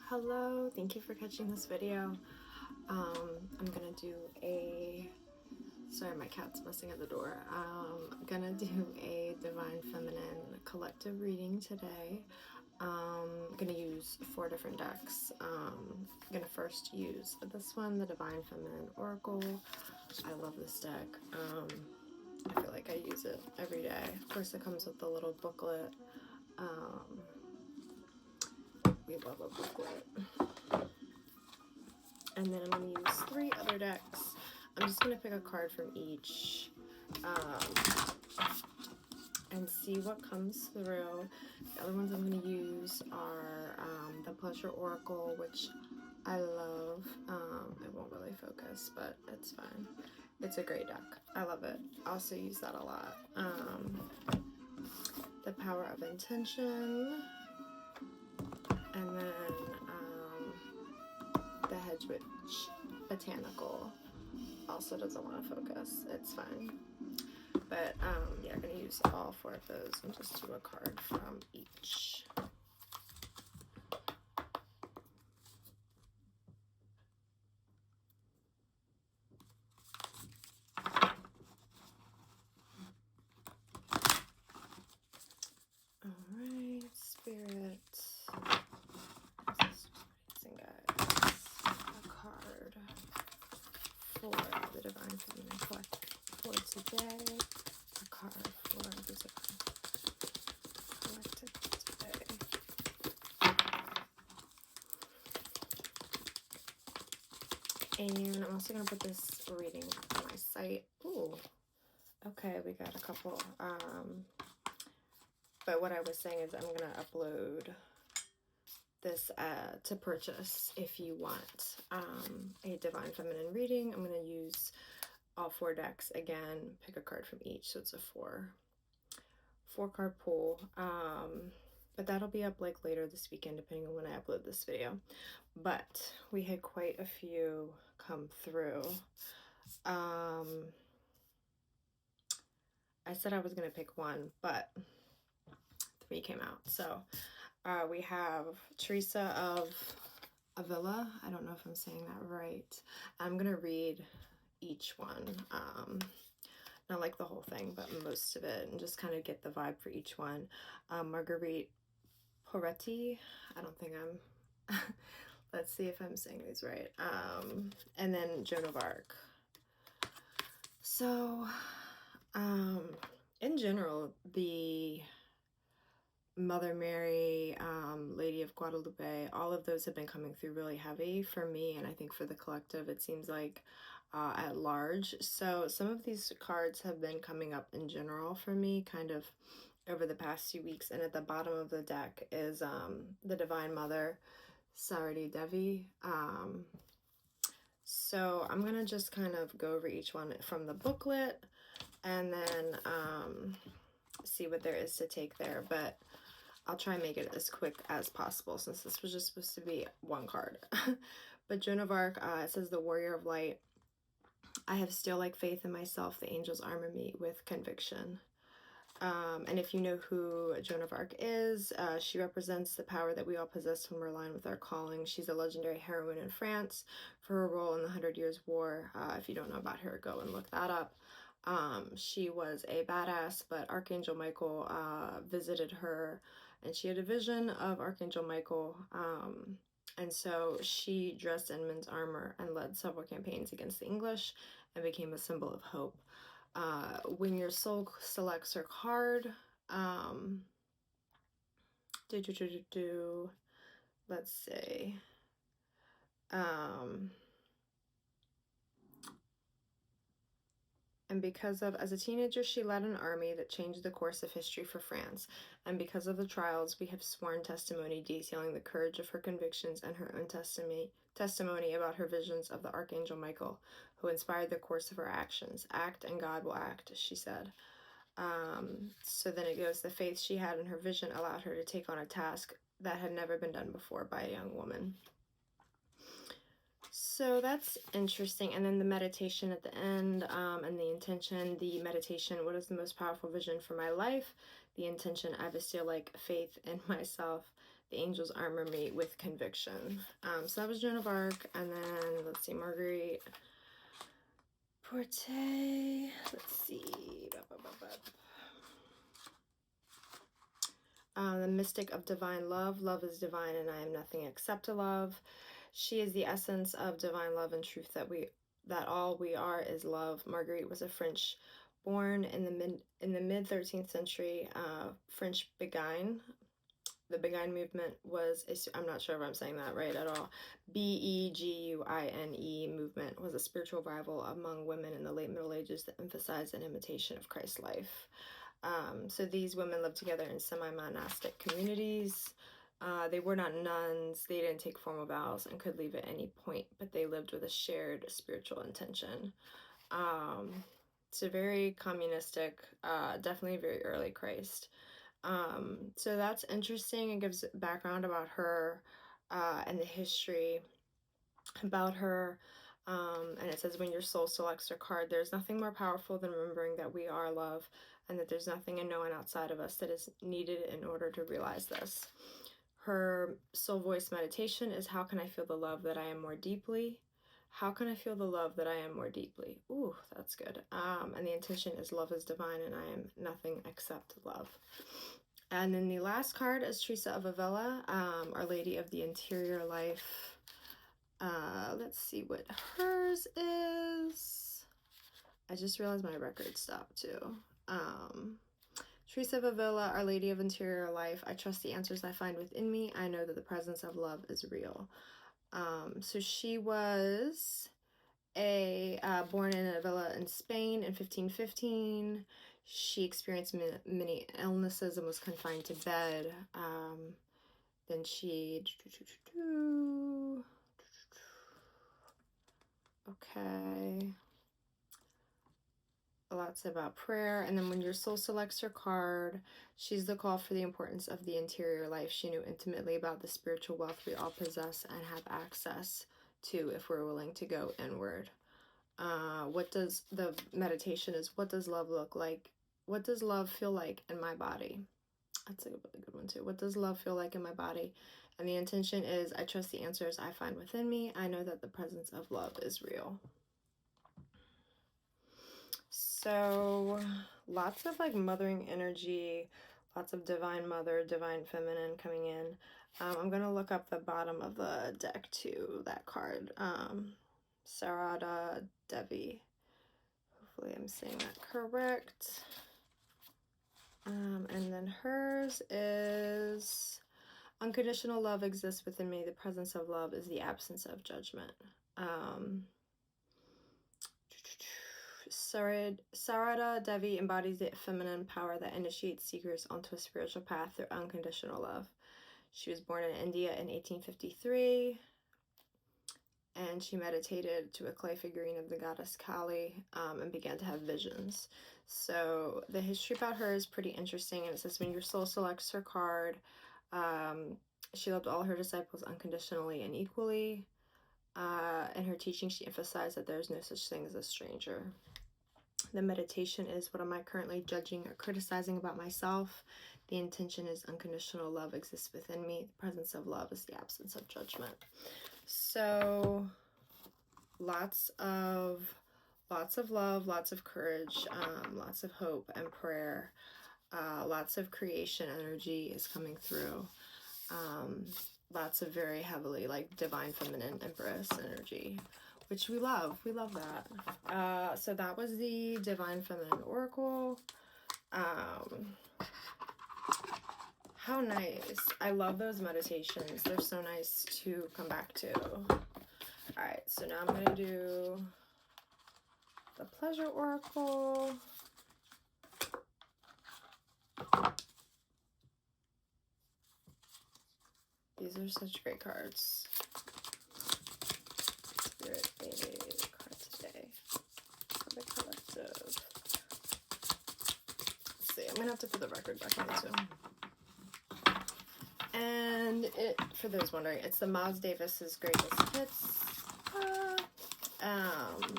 Hello, thank you for catching this video. I'm gonna do a, sorry my cat's messing at the door. I'm gonna do a Divine Feminine collective reading today. I'm gonna use 4 different decks. I'm gonna first use this one, the Divine Feminine Oracle. I love this deck. I feel like I use it every day. Of course it comes with a little booklet. We love a booklet. And then I'm going to use 3 other decks. I'm just going to pick a card from each and see what comes through. The other ones I'm going to use are the Pleasure Oracle, which I love. It won't really focus, but it's fine. It's a great deck. I love it. I also use that a lot. The Power of Intention. And then the Hedge Witch Botanical also doesn't want to focus. It's fine. But yeah, I'm going to use all 4 of those and just do a card from each. Alright, Spirit. Guys, a card for the Divine Feminine Collective for today. A card for the Divine Collective today. And I'm also going to put this reading on my site. Ooh, okay, we got a couple. But what I was saying is I'm going to upload this to purchase if you want a Divine Feminine reading. I'm going to use all 4 decks again, pick a card from each, so it's a 4 card pull. But that'll be up like later this weekend depending on when I upload this video. But we had quite a few come through. I said I was going to pick 1, but 3 came out. So we have Teresa of Avila. I don't know if I'm saying that right. I'm going to read each one. Not like the whole thing, but most of it, and just kind of get the vibe for each one. Marguerite Poretti. I don't think I'm... Let's see if I'm saying these right. And then Joan of Arc. So, in general, the Mother Mary, Lady of Guadalupe, all of those have been coming through really heavy for me, and I think for the collective it seems like at large. So some of these cards have been coming up in general for me kind of over the past few weeks, and at the bottom of the deck is the Divine Mother, Sarati Devi. So I'm gonna just kind of go over each one from the booklet and then see what there is to take there, but I'll try and make it as quick as possible since this was just supposed to be 1 card. But Joan of Arc, it says the Warrior of Light. I have still like faith in myself. The angels armor me with conviction. And if you know who Joan of Arc is, she represents the power that we all possess when we're aligned with our calling. She's a legendary heroine in France for her role in the 100 Years' War. If you don't know about her, go and look that up. She was a badass, but Archangel Michael visited her, and she had a vision of Archangel Michael, and so she dressed in men's armor and led several campaigns against the English and became a symbol of hope. When your soul selects her card, let's see, and because of, as a teenager, she led an army that changed the course of history for France. And because of the trials, we have sworn testimony detailing the courage of her convictions and her own testimony about her visions of the Archangel Michael, who inspired the course of her actions. Act and God will act, she said. So then it goes, the faith she had in her vision allowed her to take on a task that had never been done before by a young woman. So that's interesting. And then the meditation at the end, and the intention. The meditation, what is the most powerful vision for my life? The intention, I have still like faith in myself. The angels armor me with conviction. So that was Joan of Arc. And then, let's see, Marguerite Porte. Let's see. The mystic of divine love. Love is divine and I am nothing except a love. She is the essence of divine love and truth, that all we are is love. Marguerite was a French born in the mid 13th century, French Beguine. The Beguine movement was, I'm not sure if I'm saying that right at all, Beguine movement was a spiritual revival among women in the late Middle Ages that emphasized an imitation of Christ's life. So these women lived together in semi-monastic communities. They were not nuns, they didn't take formal vows and could leave at any point, but they lived with a shared spiritual intention. So very communistic, definitely very early Christ. So that's interesting. It gives background about her and the history about her. And it says, when your soul selects her card, there's nothing more powerful than remembering that we are love and that there's nothing and no one outside of us that is needed in order to realize this. Her soul voice meditation is, how can I feel the love that I am more deeply? How can I feel the love that I am more deeply? Ooh, that's good. And the intention is, love is divine and I am nothing except love. And then the last card is Teresa of Avila, Our Lady of the Interior Life. Let's see what hers is. I just realized my record stopped too. Teresa of Avila, Our Lady of Interior Life. I trust the answers I find within me. I know that the presence of love is real. So she was born in Avila in Spain in 1515. She experienced many illnesses and was confined to bed. Then she... Okay. Lots about prayer. And then when your soul selects her card, she's the call for the importance of the interior life. She knew intimately about the spiritual wealth we all possess and have access to if we're willing to go inward. What does the meditation is, what does love look like? What does love feel like in my body? That's a really good one too. What does love feel like in my body? And the intention is, I trust the answers I find within me. I know that the presence of love is real. So lots of like mothering energy, lots of divine mother, divine feminine coming in. I'm going to look up the bottom of the deck too, that card. Sarada Devi. Hopefully I'm saying that correct. And then hers is, unconditional love exists within me. The presence of love is the absence of judgment. Sarada Devi embodies the feminine power that initiates seekers onto a spiritual path through unconditional love. She was born in India in 1853, and she meditated to a clay figurine of the goddess Kali and began to have visions. So the history about her is pretty interesting, and it says, when your soul selects her card, she loved all her disciples unconditionally and equally. In her teaching, she emphasized that there is no such thing as a stranger. The meditation is, what am I currently judging or criticizing about myself? The intention is, unconditional love exists within me. The presence of love is the absence of judgment. So lots of love, lots of courage, lots of hope and prayer. Lots of creation energy is coming through. Lots of very heavily like divine feminine empress energy, which we love. We love that. So that was the Divine Feminine Oracle. How nice. I love those meditations. They're so nice to come back to. Alright, so now I'm going to do the Pleasure Oracle. These are such great cards. Spirit baby card today for the collective. Let's see, I'm gonna have to put the record back on too. And it, for those wondering, it's the Miles Davis's Greatest Hits.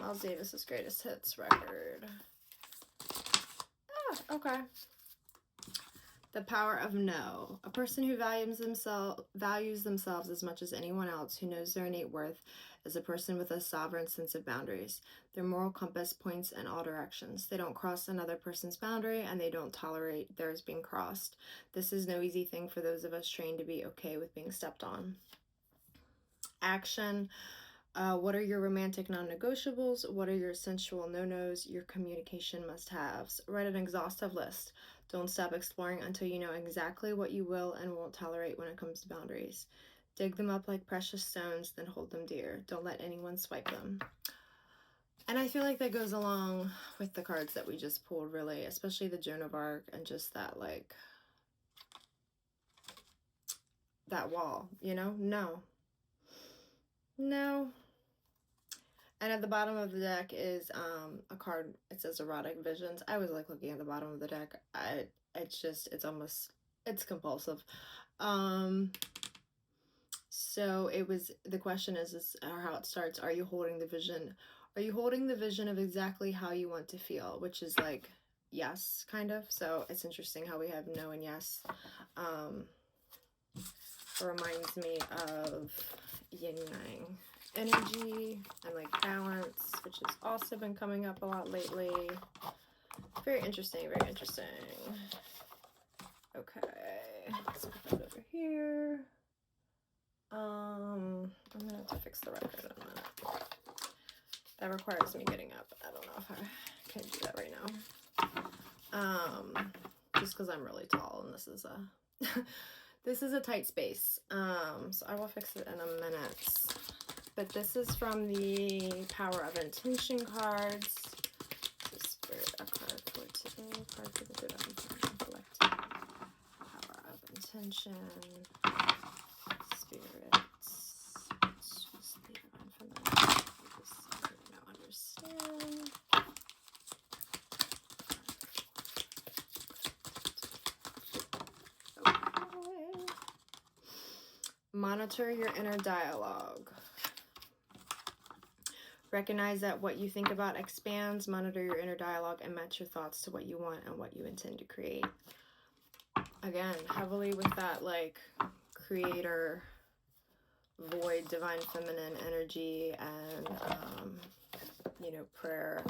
Miles Davis's Greatest Hits record. Okay. The power of no. A person who values themselves as much as anyone else, who knows their innate worth, is a person with a sovereign sense of boundaries. Their moral compass points in all directions. They don't cross another person's boundary, and they don't tolerate theirs being crossed. This is no easy thing for those of us trained to be okay with being stepped on. Action. What are your romantic non-negotiables? What are your sensual no-nos? Your communication must-haves? Write an exhaustive list. Don't stop exploring until you know exactly what you will and won't tolerate when it comes to boundaries. Dig them up like precious stones, then hold them dear. Don't let anyone swipe them. And I feel like that goes along with the cards that we just pulled, really, especially the Joan of Arc and just that, like, that wall, you know? No. And at the bottom of the deck is a card. It says erotic visions. I was like looking at the bottom of the deck. It's compulsive. So the question is or how it starts. Are you holding the vision? Are you holding the vision of exactly how you want to feel? Which is like yes, kind of. So it's interesting how we have no and yes. Reminds me of yin yang energy and like balance, which has also been coming up a lot lately. Very interesting, very interesting. Okay, let's put that over here. I'm gonna have to fix the record in a minute. That requires me getting up. I don't know if I can do that right now. Just because I'm really tall and this is a this is a tight space. So I will fix it in a minute. But this is from the Power of Intention cards. Spirit, a card for today. Card for the Divine Collective. Power of Intention. Spirits. It's just the Divine Feminine. Just so you know, understand. Okay. Monitor your inner dialogue. Recognize that what you think about expands. Monitor your inner dialogue and match your thoughts to what you want and what you intend to create. Again, heavily with that like creator, void, divine feminine energy and prayer,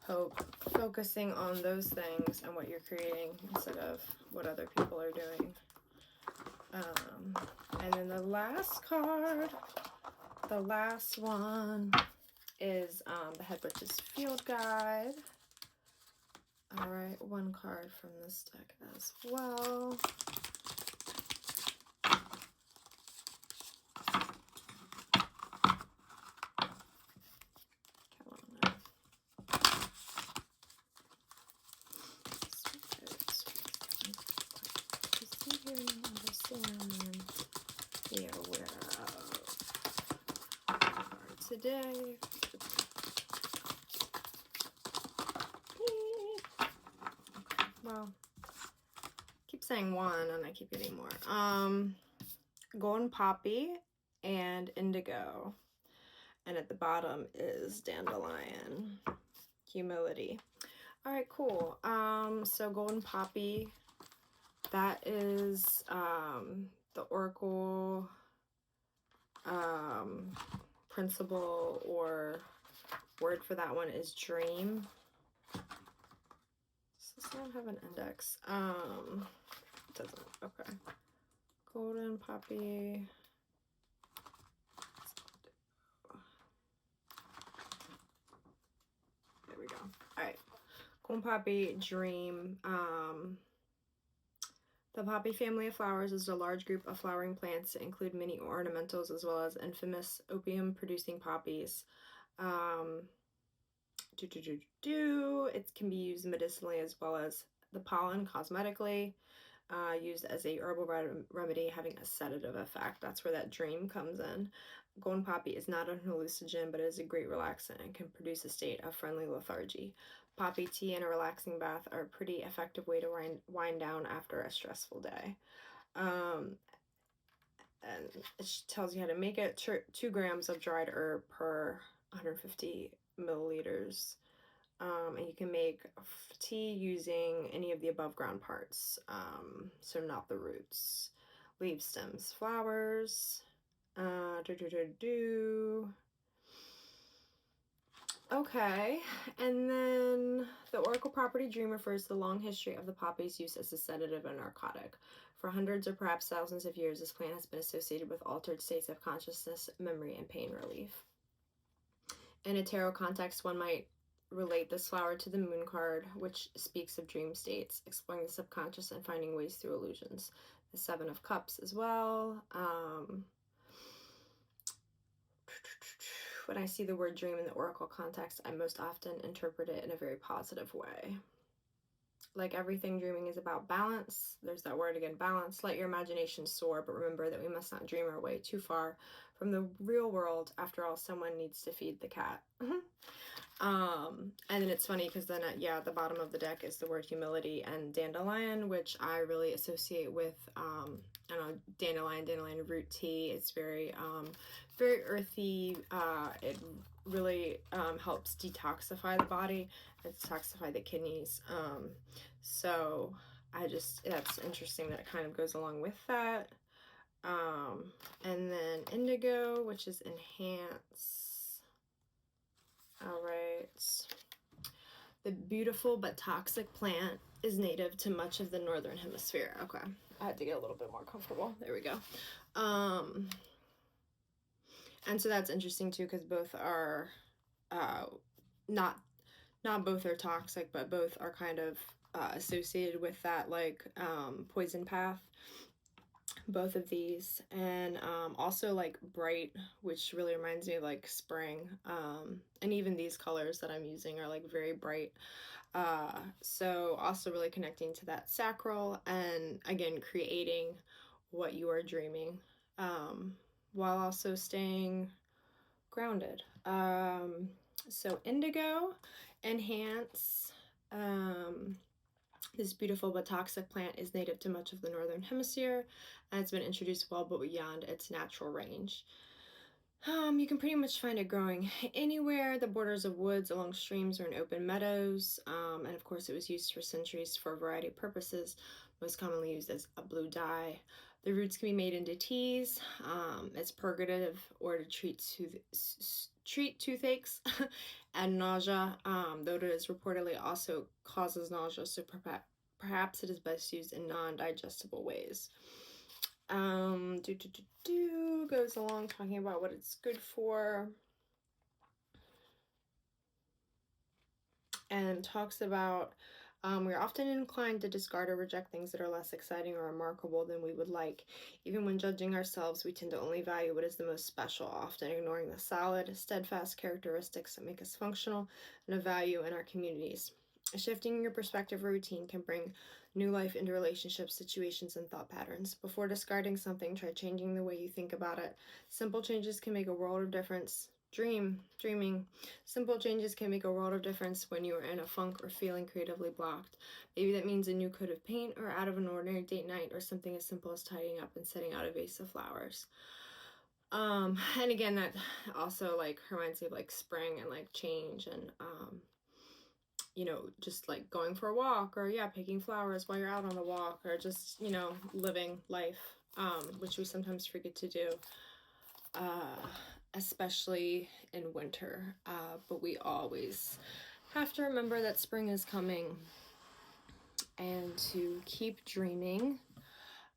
hope, focusing on those things and what you're creating instead of what other people are doing. And then the last card, the last one is the Head Witch's Field Guide. All right, one card from this deck as well. Be aware of today. Well, keep saying one and I keep getting more. Golden Poppy and Indigo. And at the bottom is Dandelion. Humility. All right, cool. So Golden Poppy, that is the Oracle principle or word for that one is dream. Does this not have an index? It doesn't. Okay. Golden Poppy. There we go. All right. Golden Poppy, dream. The poppy family of flowers is a large group of flowering plants that include many ornamentals as well as infamous opium-producing poppies. It can be used medicinally as well as the pollen cosmetically, used as a herbal remedy having a sedative effect. That's where that dream comes in. Golden poppy is not an hallucinogen, but it is a great relaxant and can produce a state of friendly lethargy. Poppy tea and a relaxing bath are a pretty effective way to wind down after a stressful day. And it tells you how to make it. 2 grams of dried herb per 150 milliliters And you can make tea using any of the above ground parts, so not the roots. Leaves, stems, flowers. Okay, and then the oracle property dream refers to the long history of the poppy's use as a sedative and narcotic. For hundreds or perhaps thousands of years, this plant has been associated with altered states of consciousness, memory, and pain relief. In a tarot context, one might relate this flower to the moon card, which speaks of dream states, exploring the subconscious and finding ways through illusions. The Seven of Cups as well. When I see the word dream in the oracle context, I most often interpret it in a very positive way. Like everything, dreaming is about balance. There's that word again, balance. Let your imagination soar, but remember that we must not dream our way too far from the real world. After all, someone needs to feed the cat. And then it's funny because then at the bottom of the deck is the word humility and dandelion, which I really associate with I don't know, dandelion root tea. It's very very earthy. It really helps detoxify the body, detoxify the kidneys. So that's interesting that it kind of goes along with that. And then indigo, which is enhance. All right. The beautiful but toxic plant is native to much of the northern hemisphere. Okay, I had to get a little bit more comfortable. There we go. And so that's interesting too, because both are not both are toxic, but both are kind of associated with that like poison path. Both of these, and also like bright, which really reminds me of like spring, and even these colors that I'm using are like very bright, so also really connecting to that sacral, and again creating what you are dreaming, while also staying grounded. So indigo, enhance. This beautiful but toxic plant is native to much of the northern hemisphere, and it's been introduced well but beyond its natural range. You can pretty much find it growing anywhere, the borders of woods, along streams, or in open meadows. And of course, it was used for centuries for a variety of purposes, most commonly used as a blue dye. The roots can be made into teas. It's purgative or to treat toothaches and nausea, though it is reportedly also causes nausea, so perhaps it is best used in non-digestible ways. Goes along talking about what it's good for, and talks about we're often inclined to discard or reject things that are less exciting or remarkable than we would like. Even when judging ourselves, we tend to only value what is the most special, often ignoring the solid, steadfast characteristics that make us functional and of value in our communities. Shifting your perspective or routine can bring new life into relationships, situations, and thought patterns. Before discarding something, try changing the way you think about it. Simple changes can make a world of difference. Dreaming. Simple changes can make a world of difference when you are in a funk or feeling creatively blocked. Maybe that means a new coat of paint or out of an ordinary date night, or something as simple as tidying up and setting out a vase of flowers. And again, that also like reminds me of like spring and like change, and just like going for a walk, or picking flowers while you're out on the walk, or just living life, which we sometimes forget to do, especially in winter, but we always have to remember that spring is coming, and to keep dreaming,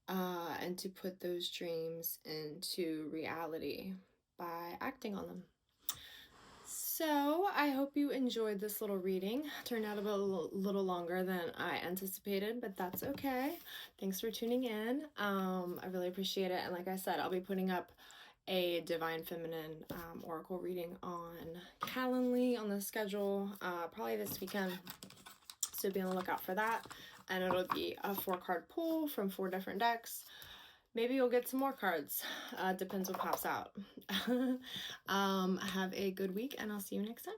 and to put those dreams into reality by acting on them. So I hope you enjoyed this little reading. Turned out a little longer than I anticipated, but that's okay. Thanks for tuning in. I really appreciate it. And like I said, I'll be putting up a Divine Feminine Oracle reading on Calendly on the schedule, probably this weekend. So be on the lookout for that. And it'll be a 4-card pull from 4 different decks. Maybe you'll get some more cards. Depends what pops out. Have a good week, and I'll see you next time.